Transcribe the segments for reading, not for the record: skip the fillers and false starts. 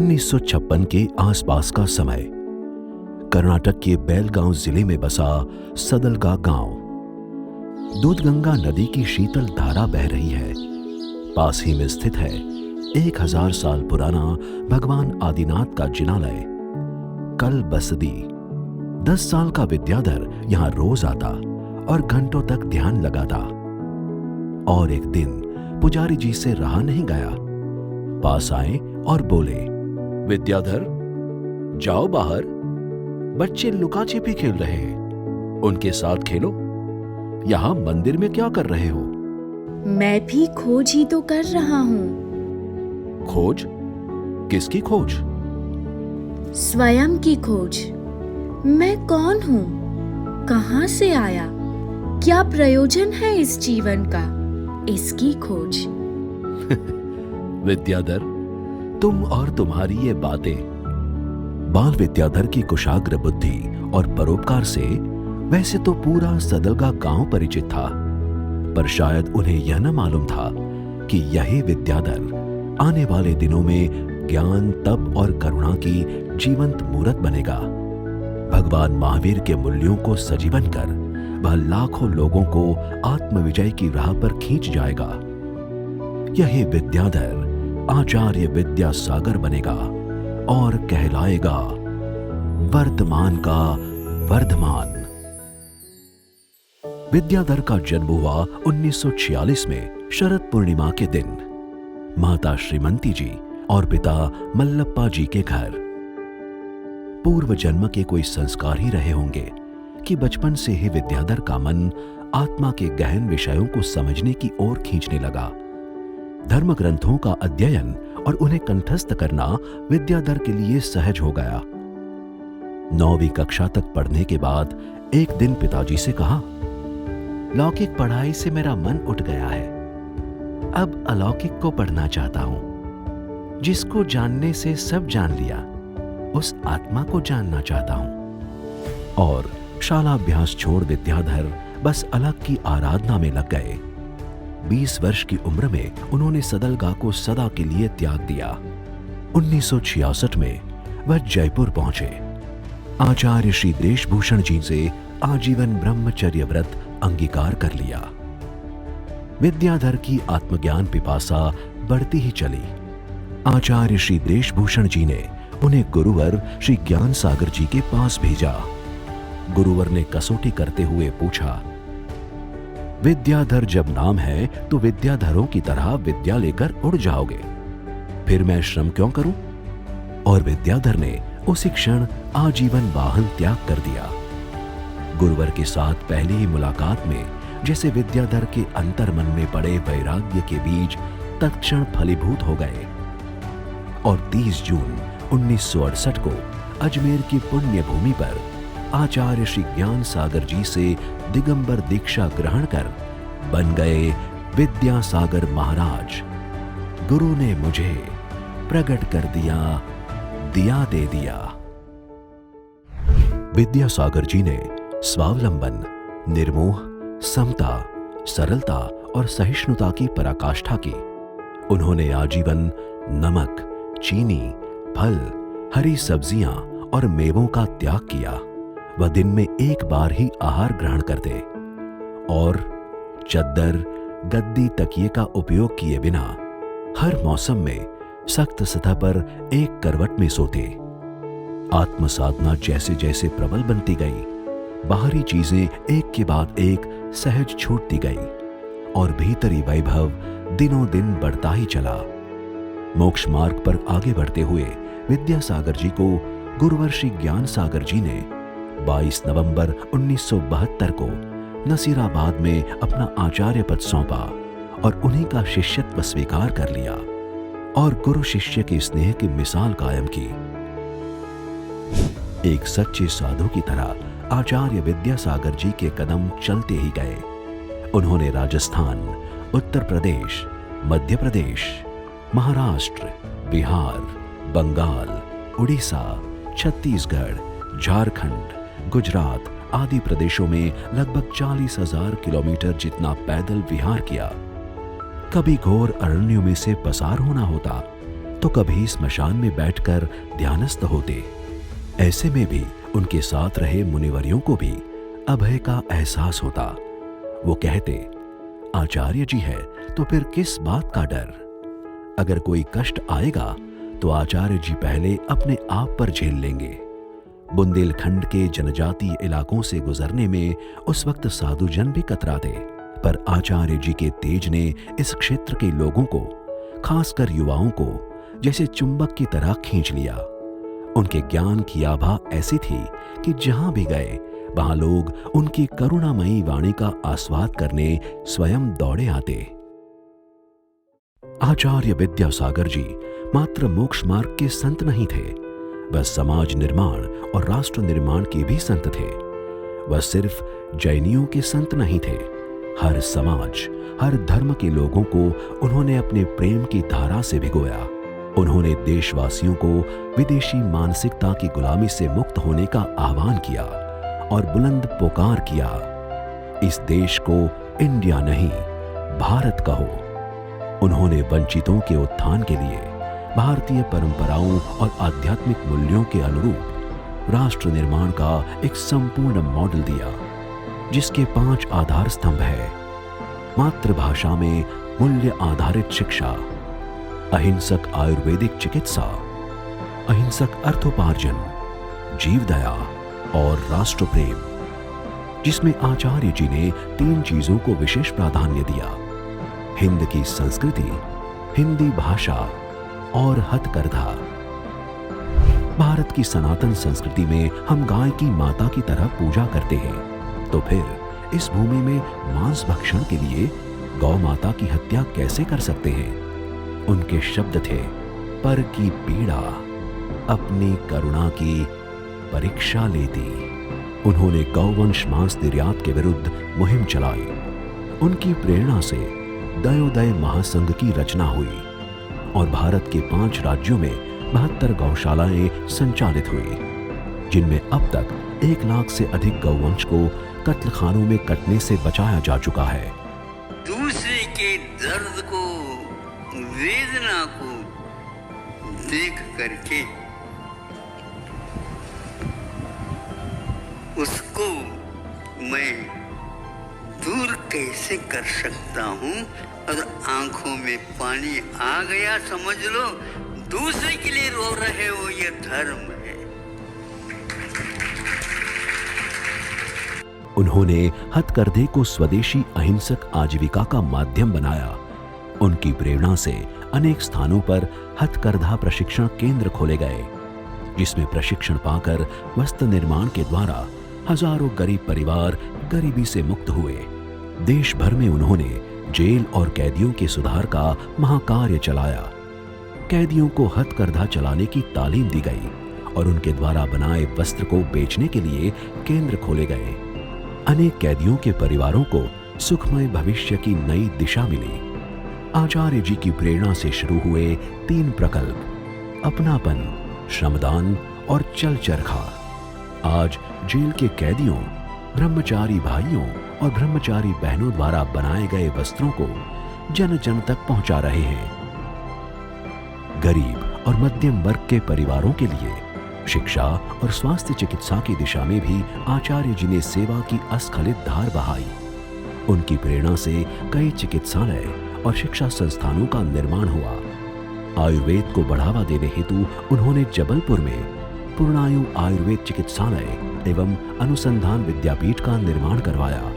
1956 के आसपास का समय। कर्नाटक के बेलगांव जिले में बसा सदलगा गांव। दूधगंगा नदी की शीतल धारा बह रही है। पास ही में स्थित है 1000 साल पुराना भगवान आदिनाथ का जिनालय कल बसदी। 10 साल का विद्याधर यहां रोज आता और घंटों तक ध्यान लगाता। और एक दिन पुजारी जी से रहा नहीं गया। पास आए और बोले, विद्याधर जाओ बाहर, बच्चे लुका छिपी खेल रहे हैं, उनके साथ खेलो। यहां मंदिर में क्या कर रहे हो? मैं भी खोज ही तो कर रहा हूँ। खोज? किसकी खोज? स्वयं की खोज। मैं कौन हूँ? कहाँ से आया? क्या प्रयोजन है इस जीवन का? इसकी खोज। विद्याधर, तुम और तुम्हारी ये बातें। बाल विद्याधर की कुशाग्र बुद्धि और परोपकार से वैसे तो पूरा सदलगा गांव परिचित था, पर शायद उन्हें यह न मालूम था कि यही विद्याधर आने वाले दिनों में ज्ञान, तप और करुणा की जीवंत मूर्त बनेगा। भगवान महावीर के मूल्यों को सजीवन कर वह लाखों लोगों को आत्मविजय की राह पर खींच जाएगा। यही विद्याधर आचार्य विद्या सागर बनेगा और कहलाएगा वर्तमान का वर्धमान। विद्याधर का जन्म हुआ 1946 में शरद पूर्णिमा के दिन, माता श्रीमंती जी और पिता मल्लप्पा जी के घर। पूर्व जन्म के कोई संस्कार ही रहे होंगे कि बचपन से ही विद्याधर का मन आत्मा के गहन विषयों को समझने की ओर खींचने लगा। धर्म ग्रंथों का अध्ययन और उन्हें कंठस्थ करना विद्याधर के लिए सहज हो गया। 9वीं कक्षा तक पढ़ने के बाद एक दिन पिताजी से कहा, लौकिक पढ़ाई से मेरा मन उठ गया है, अब अलौकिक को पढ़ना चाहता हूं। जिसको जानने से सब जान लिया, उस आत्मा को जानना चाहता हूं। और शालाभ्यास छोड़ विद्याधर बस अलग की आराधना में लग गए। 20 वर्ष की उम्र में उन्होंने सदलगा को सदा के लिए त्याग दिया। 1966 में वह जयपुर पहुंचे। आचार्य श्री देशभूषण जी से आजीवन ब्रह्मचर्य व्रत अंगीकार कर लिया। विद्याधर की आत्मज्ञान पिपासा बढ़ती ही चली। आचार्य श्री देशभूषण जी ने उन्हें गुरुवर श्री ज्ञान सागर जी के पास भेजा। गुरुवर ने कसौटी करते हुए पूछा, विद्याधर जब नाम है तो विद्याधरों की तरह विद्या लेकर उड़ जाओगे, फिर मैं श्रम क्यों करूं? और विद्याधर ने उसी क्षण आजीवन वाहन त्याग कर दिया। गुरुवर के साथ पहली ही मुलाकात में जैसे विद्याधर के अंतर्मन में पड़े वैराग्य के बीज तत्क्षण फलीभूत हो गए। और 30 जून 1968 को अजमेर की पुण्य भूमि पर आचार्य श्री ज्ञान सागर जी से दिगंबर दीक्षा ग्रहण कर बन गए विद्यासागर महाराज। गुरु ने मुझे प्रकट कर दिया, दिया दे दिया। विद्यासागर जी ने स्वावलंबन, निर्मोह, समता, सरलता और सहिष्णुता की पराकाष्ठा की। उन्होंने आजीवन नमक, चीनी, फल, हरी सब्जियां और मेवों का त्याग किया। वह दिन में एक बार ही आहार ग्रहण करते और चद्दर, गद्दी, तकिए का उपयोग किए बिना हर मौसम में सख्त सतह पर एक करवट में सोते। आत्म साधना जैसे जैसे प्रबल बनती गई, बाहरी चीजें एक के बाद एक सहज छूटती गई और भीतरी वैभव दिनों दिन बढ़ता ही चला। मोक्ष मार्ग पर आगे बढ़ते हुए विद्यासागर जी को गुरुवर श्री ज्ञान सागर जी ने 22 नवंबर 1972 को नसीराबाद में अपना आचार्य पद सौंपा और उन्हीं का शिष्यत्व स्वीकार कर लिया और गुरु शिष्य के स्नेह की मिसाल कायम की। एक सच्चे साधु की तरह आचार्य विद्यासागर जी के कदम चलते ही गए। उन्होंने राजस्थान, उत्तर प्रदेश, मध्य प्रदेश, महाराष्ट्र, बिहार, बंगाल, उड़ीसा, छत्तीसगढ़, झारखंड, गुजरात आदि प्रदेशों में लगभग 40,000 किलोमीटर जितना पैदल विहार किया। कभी घोर अरण्यों में से पसार होना होता, तो कभी स्मशान में बैठकर ध्यानस्थ होते। ऐसे में भी उनके साथ रहे मुनिवर्यों को भी अभय का एहसास होता। वो कहते, आचार्य जी है तो फिर किस बात का डर? अगर कोई कष्ट आएगा तो आचार्य जी पहले अपने आप पर झेल लेंगे। बुंदेलखंड के जनजातीय इलाकों से गुजरने में उस वक्त साधुजन भी कतराते, पर आचार्य जी के तेज ने इस क्षेत्र के लोगों को, खासकर युवाओं को, जैसे चुंबक की तरह खींच लिया। उनके ज्ञान की आभा ऐसी थी कि जहां भी गए वहां लोग उनकी करुणामयी वाणी का आस्वाद करने स्वयं दौड़े आते। आचार्य विद्यासागर जी मात्र मोक्ष मार्ग के संत नहीं थे, वह समाज निर्माण और राष्ट्र निर्माण के भी संत थे। वह सिर्फ जैनियों के संत नहीं थे, हर समाज, हर धर्म के लोगों को उन्होंने अपने प्रेम की धारा से भिगोया। उन्होंने देशवासियों को विदेशी मानसिकता की गुलामी से मुक्त होने का आह्वान किया और बुलंद पुकार किया, इस देश को इंडिया नहीं भारत कहो। उन्होंने वंचितों के उत्थान के लिए भारतीय परंपराओं और आध्यात्मिक मूल्यों के अनुरूप राष्ट्र निर्माण का एक संपूर्ण मॉडल दिया, जिसके 5 आधार स्तंभ है। मातृभाषा में मूल्य आधारित शिक्षा, अहिंसक आयुर्वेदिक चिकित्सा, अहिंसक अर्थोपार्जन, जीवदया और राष्ट्र प्रेम, जिसमें आचार्य जी ने 3 चीजों को विशेष प्राधान्य दिया: हिंद की संस्कृति, हिंदी भाषा और हथकरघा। भारत की सनातन संस्कृति में हम गाय की माता की तरह पूजा करते हैं, तो फिर इस भूमि में मांस भक्षण के लिए गौ माता की हत्या कैसे कर सकते हैं? उनके शब्द थे, पर की पीड़ा अपनी करुणा की परीक्षा लेती। उन्होंने गौवंश मांस निर्यात के विरुद्ध मुहिम चलाई। उनकी प्रेरणा से दयोदय महासंघ की रचना हुई और भारत के 5 राज्यों में 72 गौशालाएं संचालित हुई, जिनमें अब तक 1 लाख से अधिक गौवंश को कत्लखानों में कटने से बचाया जा चुका है। दूसरे के दर्द को, वेदना को देख करके उसको मैं दूर कैसे कर सकता हूँ? अगर आंखों में पानी आ गया, समझ लो दूसरे के लिए रो रहे हो, ये धर्म है। उन्होंने हथकरघे को स्वदेशी अहिंसक आजीविका का माध्यम बनाया। उनकी प्रेरणा से अनेक स्थानों पर हथकरघा प्रशिक्षण केंद्र खोले गए, जिसमें प्रशिक्षण पाकर वस्त्र निर्माण के द्वारा हजारों गरीब परिवार गरीबी से मुक्त हुए। देश भर में उन्होंने जेल और कैदियों के सुधार का महाकार्य चलाया। कैदियों को हथकरघा चलाने की तालीम दी गई और उनके द्वारा बनाए वस्त्र को बेचने के लिए केंद्र खोले गए। अनेक कैदियों के परिवारों को सुखमय भविष्य की नई दिशा मिली। आचार्य जी की प्रेरणा से शुरू हुए 3 प्रकल्प, अपनापन, श्रमदान और चल चरखा, आज जेल के कैदियों, ब्रह्मचारी भाइयों और ब्रह्मचारी बहनों द्वारा बनाए गए वस्त्रों को जन जन तक पहुंचा रहे हैं। गरीब और मध्यम वर्ग के परिवारों के लिए शिक्षा और स्वास्थ्य चिकित्सा की दिशा में भी आचार्य जी ने सेवा की अस्खलित धार बहाई। उनकी प्रेरणा से कई चिकित्सालय और शिक्षा संस्थानों का निर्माण हुआ। आयुर्वेद को बढ़ावा देने हेतु उन्होंने जबलपुर में पूर्णायु आयुर्वेद चिकित्सालय एवं अनुसंधान विद्यापीठ का निर्माण करवाया।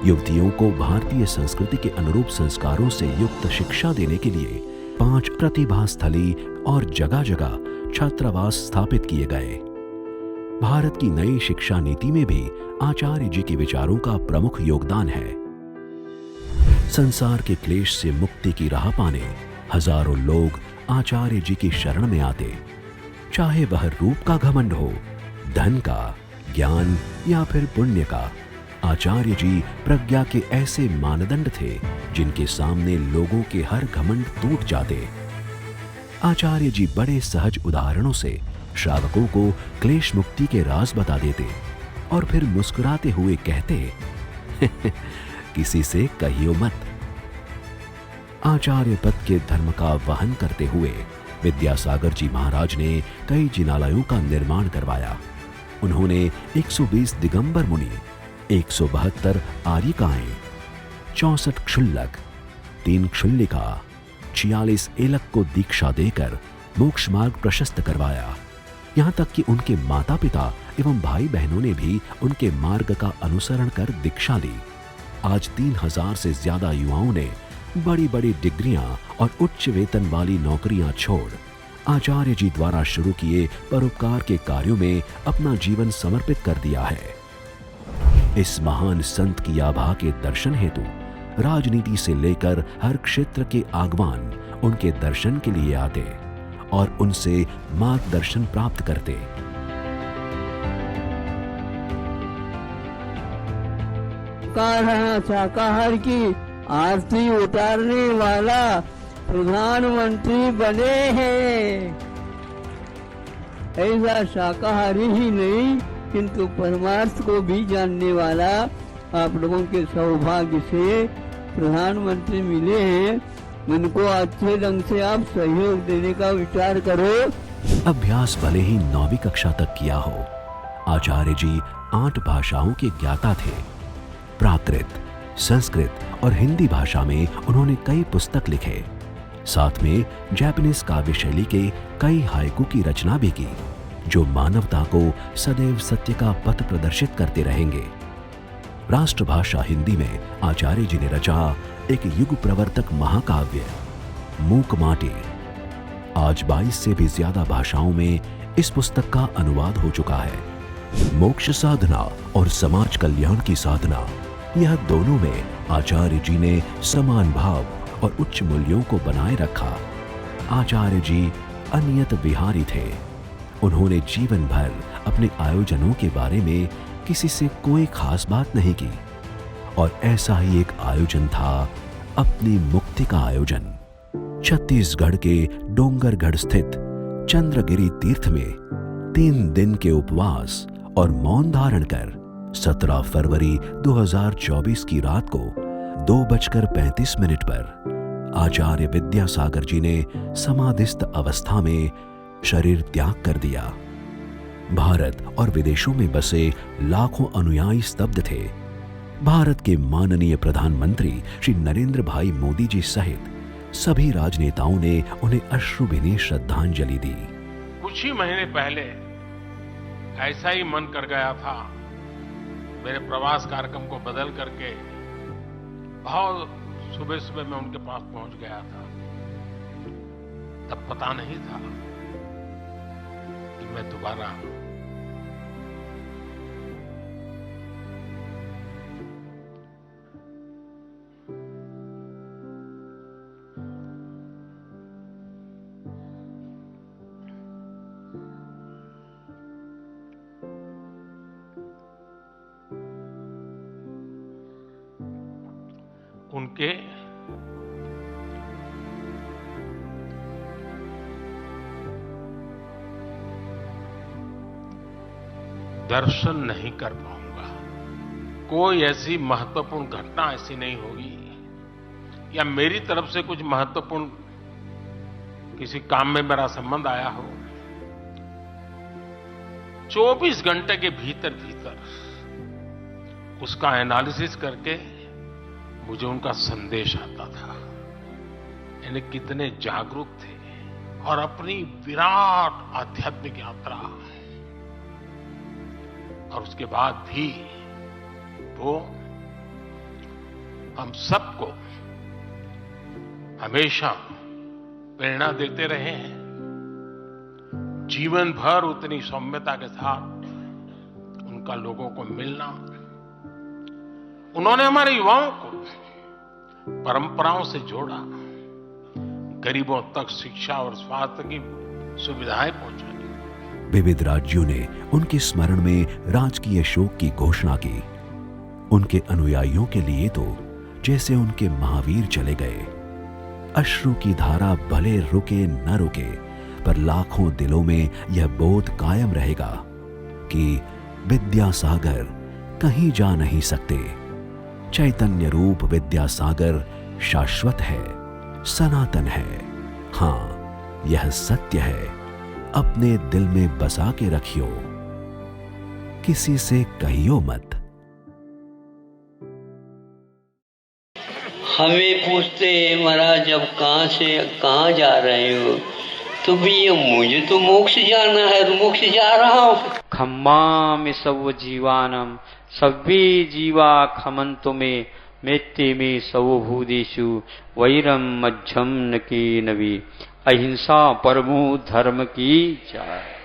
युवतियों को भारतीय संस्कृति के अनुरूप संस्कारों से युक्त शिक्षा देने के लिए 5 प्रतिभा स्थली और जगह जगह छात्रावास स्थापित किए गए। भारत की नई शिक्षा नीति में भी आचार्य जी के विचारों का प्रमुख योगदान है। संसार के क्लेश से मुक्ति की राह पाने हजारों लोग आचार्य जी की शरण में आते, चाहे वह रूप का घमंड हो, धन का, ज्ञान या फिर पुण्य का। आचार्य जी प्रज्ञा के ऐसे मानदंड थे जिनके सामने लोगों के हर घमंड टूट जाते। आचार्य जी बड़े सहज उदाहरणों से श्रावकों को क्लेश मुक्ति के राज बता देते और फिर मुस्कुराते हुए कहते, किसी से कहियो मत। आचार्य पद के धर्म का वहन करते हुए विद्यासागर जी महाराज ने कई जिनालयों का निर्माण करवाया। उन्होंने 120 दिगंबर मुनि, 172 आर्यिकाएं, 64 क्षुल्लक, 3 क्षुल्लिका, 46 एलक को दीक्षा देकर मोक्ष मार्ग प्रशस्त करवाया। यहाँ तक कि उनके माता पिता एवं भाई बहनों ने भी उनके मार्ग का अनुसरण कर दीक्षा ली। आज 3000 से ज्यादा युवाओं ने बड़ी बड़ी डिग्रियां और उच्च वेतन वाली नौकरियां छोड़ आचार्य जी द्वारा शुरू किए परोपकार के कार्यों में अपना जीवन समर्पित कर दिया है। इस महान संत की आभा के दर्शन हेतु राजनीति से लेकर हर क्षेत्र के आगवान उनके दर्शन के लिए आते और उनसे मार्गदर्शन प्राप्त करते। शाकाहार की आरती उतारने वाला प्रधानमंत्री बने हैं। ऐसा शाकाहारी ही नहीं किंतु परमार्थ को भी जानने वाला आप लोगों के सौभाग्य से प्रधानमंत्री मिले हैं। उनको अच्छे ढंग से आप सहयोग देने का विचार करो। अभ्यास भले ही 9वीं कक्षा तक किया हो, आचार्य जी 8 भाषाओं के ज्ञाता थे। प्राकृत, संस्कृत और हिंदी भाषा में उन्होंने कई पुस्तक लिखे। साथ में जापानीज काव्य शैली के कई हाइकू की रचना भी की, जो मानवता को सदैव सत्य का पथ प्रदर्शित करते रहेंगे। राष्ट्रभाषा हिंदी में आचार्य जी ने रचा एक युग प्रवर्तक महाकाव्य मूक माटी। आज 22 से भी ज्यादा भाषाओं में इस पुस्तक का अनुवाद हो चुका है। मोक्ष साधना और समाज कल्याण की साधना, यह दोनों में आचार्य जी ने समान भाव और उच्च मूल्यों को बनाए रखा। आचार्य जी अनियत विहारी थे। उन्होंने जीवन भर अपने आयोजनों के बारे में किसी से कोई खास बात नहीं की, और ऐसा ही एक आयोजन था अपनी मुक्ति का आयोजन। छत्तीसगढ़ के डोंगरगढ़ स्थित चंद्रगिरी तीर्थ में 3 दिन के उपवास और मौन धारण कर 17 फरवरी 2024 की रात को 2:35 पर आचार्य विद्यासागर जी ने समाधिस्थ अवस्था में शरीर त्याग कर दिया। भारत और विदेशों में बसे लाखों अनुयायी स्तब्ध थे। भारत के माननीय प्रधानमंत्री श्री नरेंद्र भाई मोदी जी सहित सभी राजनेताओं ने उन्हें अश्रुभीनी श्रद्धांजलि दी। कुछ ही महीने पहले ऐसा ही मन कर गया था, मेरे प्रवास कार्यक्रम को बदल करके बहुत सुबह सुबह मैं उनके पास पहुंच गया था। तब पता नहीं था कि मैं दोबारा उनके दर्शन नहीं कर पाऊंगा। कोई ऐसी महत्वपूर्ण घटना ऐसी नहीं होगी या मेरी तरफ से कुछ महत्वपूर्ण किसी काम में मेरा संबंध आया हो, 24 घंटे के भीतर भीतर उसका एनालिसिस करके मुझे उनका संदेश आता था। यानी कितने जागरूक थे और अपनी विराट आध्यात्मिक यात्रा, और उसके बाद भी वो हम सबको हमेशा प्रेरणा देते रहे हैं। जीवन भर उतनी सौम्यता के साथ उनका लोगों को मिलना, उन्होंने हमारे युवाओं को परंपराओं से जोड़ा, गरीबों तक शिक्षा और स्वास्थ्य की सुविधाएं पहुंचाई। विविध राज्यों ने उनके स्मरण में राजकीय शोक की घोषणा की। उनके अनुयायियों के लिए तो जैसे उनके महावीर चले गए। अश्रु की धारा भले रुके न रुके, पर लाखों दिलों में यह बोध कायम रहेगा कि विद्यासागर कहीं जा नहीं सकते। चैतन्य रूप विद्यासागर शाश्वत है, सनातन है। हाँ, यह सत्य है, अपने दिल में बसा के रखियो, किसी से कहियो मत। हमें पूछते हैं महाराज अब कहाँ से कहाँ जा रहे हो, तो भैया मुझे तो मोक्ष जाना है, तो मोक्ष जा रहा हूँ। खम्मामि सव जीवानम सव्वे जीवा खमंतु में मेत्ते में सर्वभूतेषु वैरम मध्यम न की नवी। अहिंसा परमो धर्म की जय।